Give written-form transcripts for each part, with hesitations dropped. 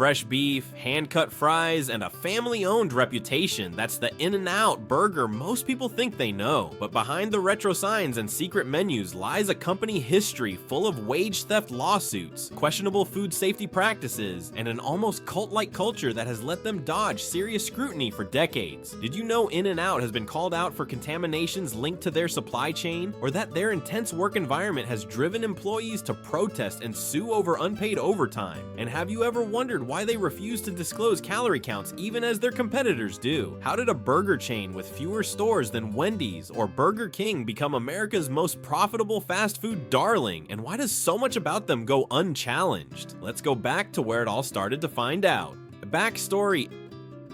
fresh beef, hand-cut fries, and a family-owned reputation, that's the In-N-Out burger most people think they know. But behind the retro signs and secret menus lies a company history full of wage theft lawsuits, questionable food safety practices, and an almost cult-like culture that has let them dodge serious scrutiny for decades. Did you know In-N-Out has been called out for contaminations linked to their supply chain, or that their intense work environment has driven employees to protest and sue over unpaid overtime? And have you ever wondered why they refuse to disclose calorie counts even as their competitors do? How did a burger chain with fewer stores than Wendy's or Burger King become America's most profitable fast food darling? And why does so much about them go unchallenged? Let's go back to where it all started to find out. Backstory: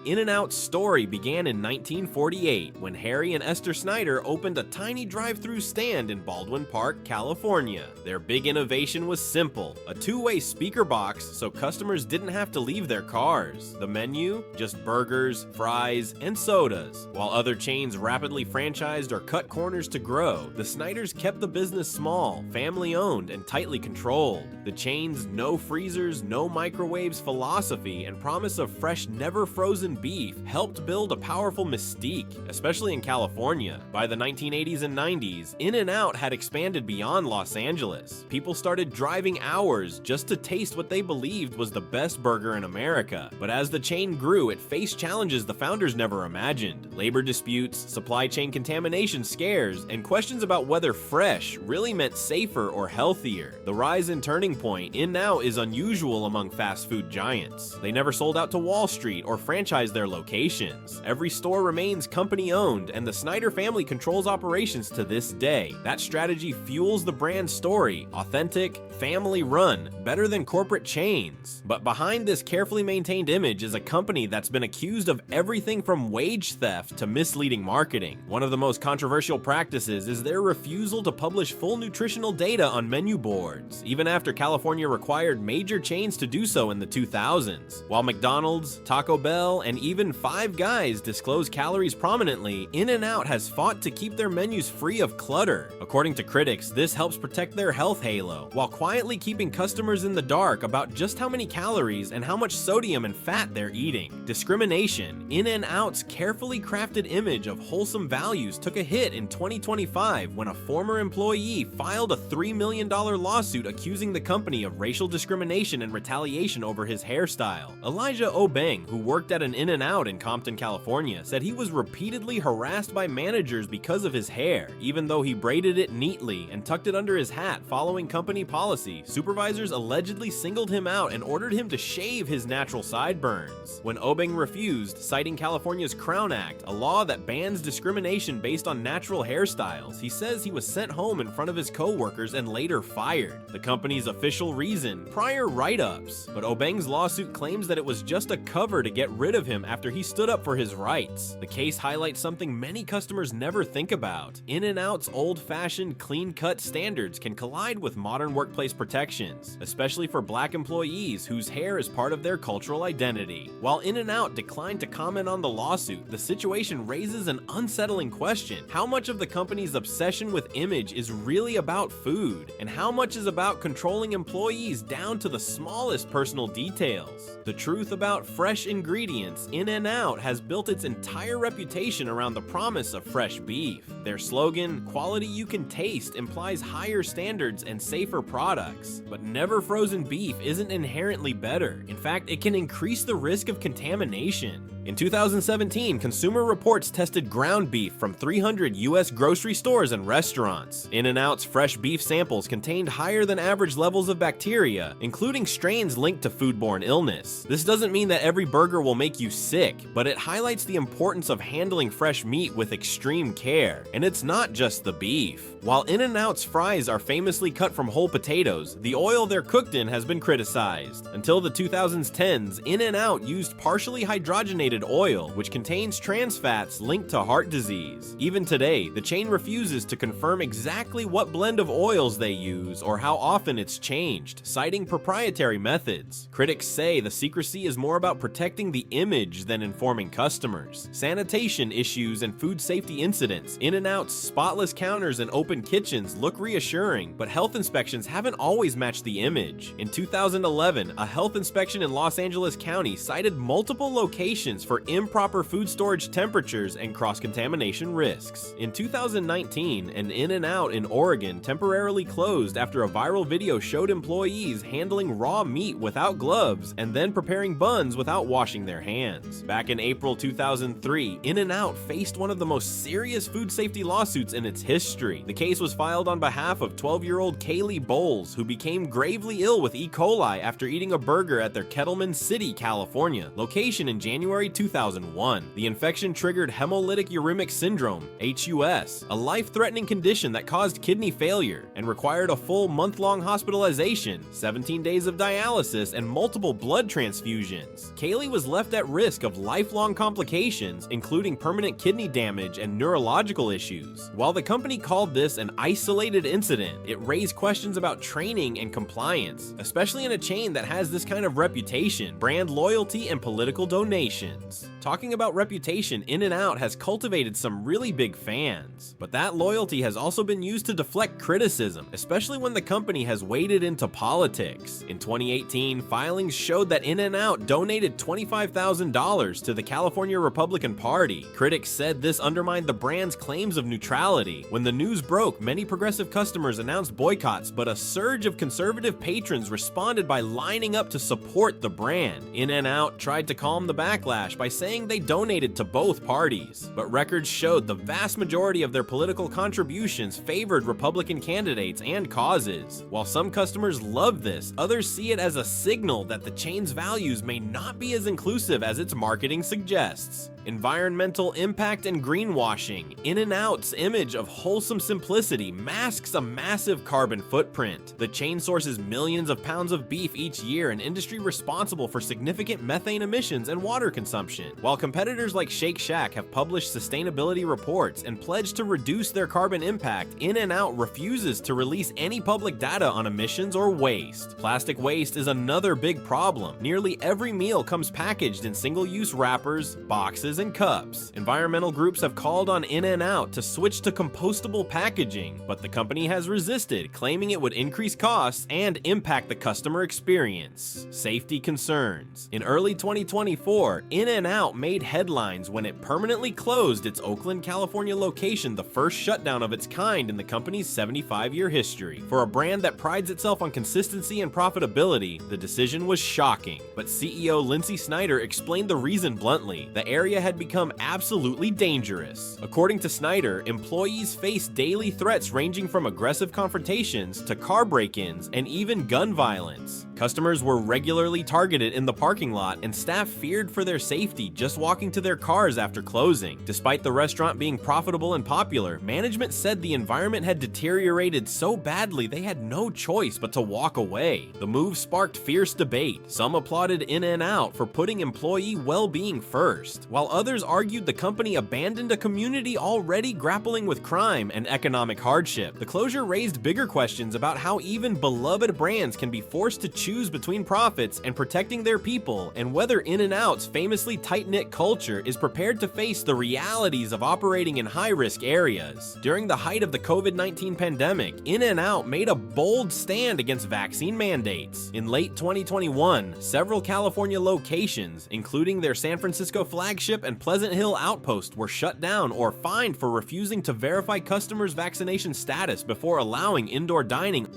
In-N-Out's story began in 1948 when Harry and Esther Snyder opened a tiny drive-through stand in Baldwin Park, California. Their big innovation was simple: a two-way speaker box so customers didn't have to leave their cars. The menu? Just burgers, fries, and sodas. While other chains rapidly franchised or cut corners to grow, the Snyders kept the business small, family-owned, and tightly controlled. The chain's no freezers, no microwaves philosophy and promise of fresh, never-frozen beef helped build a powerful mystique, especially in California. By the 1980s and 90s, In-N-Out had expanded beyond Los Angeles. People started driving hours just to taste what they believed was the best burger in America. But as the chain grew, it faced challenges the founders never imagined: labor disputes, supply chain contamination scares, and questions about whether fresh really meant safer or healthier. The rise and turning point, In-N-Out is unusual among fast food giants. They never sold out to Wall Street or franchised their locations. Every store remains company-owned, and the Snyder family controls operations to this day. That strategy fuels the brand's story: authentic, family-run, better than corporate chains. But behind this carefully maintained image is a company that's been accused of everything from wage theft to misleading marketing. One of the most controversial practices is their refusal to publish full nutritional data on menu boards, even after California required major chains to do so in the 2000s. While McDonald's, Taco Bell, and even Five Guys disclose calories prominently, In-N-Out has fought to keep their menus free of clutter. According to critics, this helps protect their health halo, while quietly keeping customers in the dark about just how many calories and how much sodium and fat they're eating. Discrimination: In-N-Out's carefully crafted image of wholesome values took a hit in 2025 when a former employee filed a $3 million lawsuit accusing the company of racial discrimination and retaliation over his hairstyle. Elijah Obeng, who worked at an In-N-Out in Compton, California, said he was repeatedly harassed by managers because of his hair. Even though he braided it neatly and tucked it under his hat following company policy, supervisors allegedly singled him out and ordered him to shave his natural sideburns. When Obeng refused, citing California's Crown Act, a law that bans discrimination based on natural hairstyles, he says he was sent home in front of his co-workers and later fired. The company's official reason: prior write-ups. But Obeng's lawsuit claims that it was just a cover to get rid of him after he stood up for his rights. The case highlights something many customers never think about: In-N-Out's old-fashioned, clean-cut standards can collide with modern workplace protections, especially for Black employees whose hair is part of their cultural identity. While In-N-Out declined to comment on the lawsuit, the situation raises an unsettling question: how much of the company's obsession with image is really about food, and how much is about controlling employees down to the smallest personal details? The truth about fresh ingredients: In-N-Out has built its entire reputation around the promise of fresh beef. Their slogan, "Quality you can taste," implies higher standards and safer products. But never frozen beef isn't inherently better. In fact, it can increase the risk of contamination. In 2017, Consumer Reports tested ground beef from 300 U.S. grocery stores and restaurants. In-N-Out's fresh beef samples contained higher than average levels of bacteria, including strains linked to foodborne illness. This doesn't mean that every burger will make you sick, but it highlights the importance of handling fresh meat with extreme care. And it's not just the beef. While In-N-Out's fries are famously cut from whole potatoes, the oil they're cooked in has been criticized. Until the 2010s, In-N-Out used partially hydrogenated oil, which contains trans fats linked to heart disease. Even today, the chain refuses to confirm exactly what blend of oils they use or how often it's changed, citing proprietary methods. Critics say the secrecy is more about protecting the image image than informing customers. Sanitation issues and food safety incidents. In-N-Out's spotless counters and open kitchens look reassuring, but health inspections haven't always matched the image. In 2011, a health inspection in Los Angeles County cited multiple locations for improper food storage temperatures and cross-contamination risks. In 2019, an In-N-Out in Oregon temporarily closed after a viral video showed employees handling raw meat without gloves and then preparing buns without washing their hands. Back in April 2003, In-N-Out faced one of the most serious food safety lawsuits in its history. The case was filed on behalf of 12-year-old Kaylee Bowles, who became gravely ill with E. coli after eating a burger at their Kettleman City, California, location in January 2001. The infection triggered hemolytic uremic syndrome, HUS, a life-threatening condition that caused kidney failure and required a full month-long hospitalization, 17 days of dialysis, and multiple blood transfusions. Kaylee was left at risk of lifelong complications, including permanent kidney damage and neurological issues. While the company called this an isolated incident, it raised questions about training and compliance, especially in a chain that has this kind of reputation, brand loyalty, and political donations. Talking about reputation, In-N-Out has cultivated some really big fans, but that loyalty has also been used to deflect criticism, especially when the company has waded into politics. In 2018, filings showed that In-N-Out donated $25,000 to the California Republican Party. Critics said this undermined the brand's claims of neutrality. When the news broke, many progressive customers announced boycotts, but a surge of conservative patrons responded by lining up to support the brand. In-N-Out tried to calm the backlash by saying they donated to both parties, but records showed the vast majority of their political contributions favored Republican candidates and causes. While some customers love this, others see it as a signal that the chain's values may not be as inclusive as its marketing suggests. Environmental impact and greenwashing. In-N-Out's image of wholesome simplicity masks a massive carbon footprint. The chain sources millions of pounds of beef each year, an industry responsible for significant methane emissions and water consumption. While competitors like Shake Shack have published sustainability reports and pledged to reduce their carbon impact, In-N-Out refuses to release any public data on emissions or waste. Plastic waste is another big problem. Nearly every meal comes packaged in single-use wrappers, boxes, and cups. Environmental groups have called on In-N-Out to switch to compostable packaging, but the company has resisted, claiming it would increase costs and impact the customer experience. Safety concerns. In early 2024, In-N-Out made headlines when it permanently closed its Oakland, California location, the first shutdown of its kind in the company's 75-year history. For a brand that prides itself on consistency and profitability, the decision was shocking, but CEO Lindsay Snyder explained the reason bluntly. The area had become absolutely dangerous. According to Snyder, employees faced daily threats ranging from aggressive confrontations to car break-ins and even gun violence. Customers were regularly targeted in the parking lot, and staff feared for their safety just walking to their cars after closing. Despite the restaurant being profitable and popular, management said the environment had deteriorated so badly they had no choice but to walk away. The move sparked fierce debate. Some applauded In-N-Out for putting employee well-being first, while others argued the company abandoned a community already grappling with crime and economic hardship. The closure raised bigger questions about how even beloved brands can be forced to choose between profits and protecting their people, and whether In-N-Out's famously tight-knit culture is prepared to face the realities of operating in high-risk areas. During the height of the COVID-19 pandemic, In-N-Out made a bold stand against vaccine mandates. In late 2021, several California locations, including their San Francisco flagship and Pleasant Hill outpost, were shut down or fined for refusing to verify customers' vaccination status before allowing indoor dining.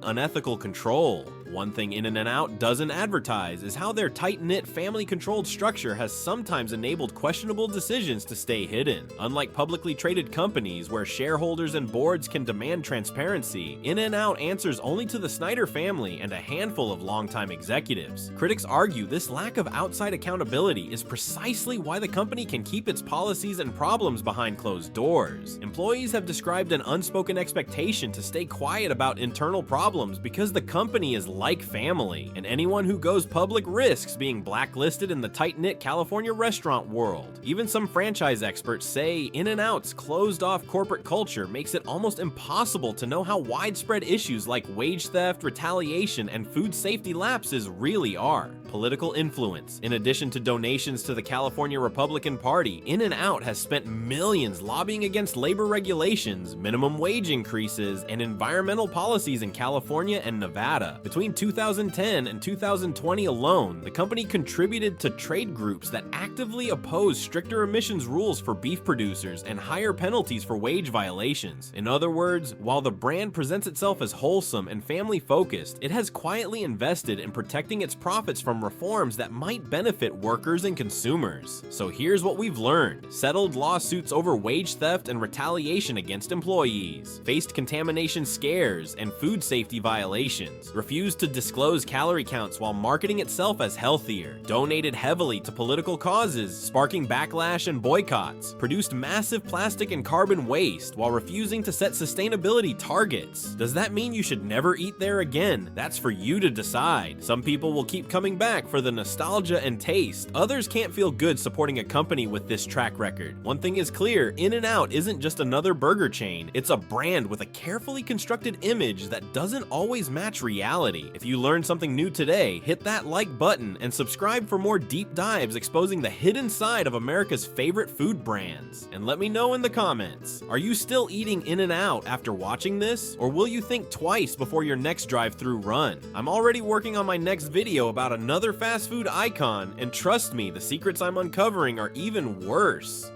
Unethical control. One thing In-N-Out doesn't advertise is how their tight-knit, family-controlled structure has sometimes enabled questionable decisions to stay hidden. Unlike publicly traded companies where shareholders and boards can demand transparency, In-N-Out answers only to the Snyder family and a handful of longtime executives. Critics argue this lack of outside accountability is precisely why the company can keep its policies and problems behind closed doors. Employees have described an unspoken expectation to stay quiet about internal problems because the company is like family, and anyone who goes public risks being blacklisted in the tight-knit California restaurant world. Even some franchise experts say In-N-Out's closed-off corporate culture makes it almost impossible to know how widespread issues like wage theft, retaliation, and food safety lapses really are. political influence. In addition to donations to the California Republican Party, In-N-Out has spent millions lobbying against labor regulations, minimum wage increases, and environmental policies in California and Nevada. Between 2010 and 2020 alone, the company contributed to trade groups that actively oppose stricter emissions rules for beef producers and higher penalties for wage violations. In other words, while the brand presents itself as wholesome and family-focused, it has quietly invested in protecting its profits from reforms that might benefit workers and consumers. So here's what we've learned: settled lawsuits over wage theft and retaliation against employees, faced contamination scares and food safety violations, refused to disclose calorie counts while marketing itself as healthier, donated heavily to political causes, sparking backlash and boycotts, produced massive plastic and carbon waste while refusing to set sustainability targets. Does that mean you should never eat there again? That's for you to decide. Some people will keep coming back for the nostalgia and taste. Others can't feel good supporting a company with this track record. One thing is clear: In-N-Out isn't just another burger chain. It's a brand with a carefully constructed image that doesn't always match reality. If you learned something new today, hit that like button and subscribe for more deep dives exposing the hidden side of America's favorite food brands. And let me know in the comments, are you still eating In-N-Out after watching this? Or will you think twice before your next drive-through run? I'm already working on my next video about another fast food icon, and trust me, the secrets I'm uncovering are even worse.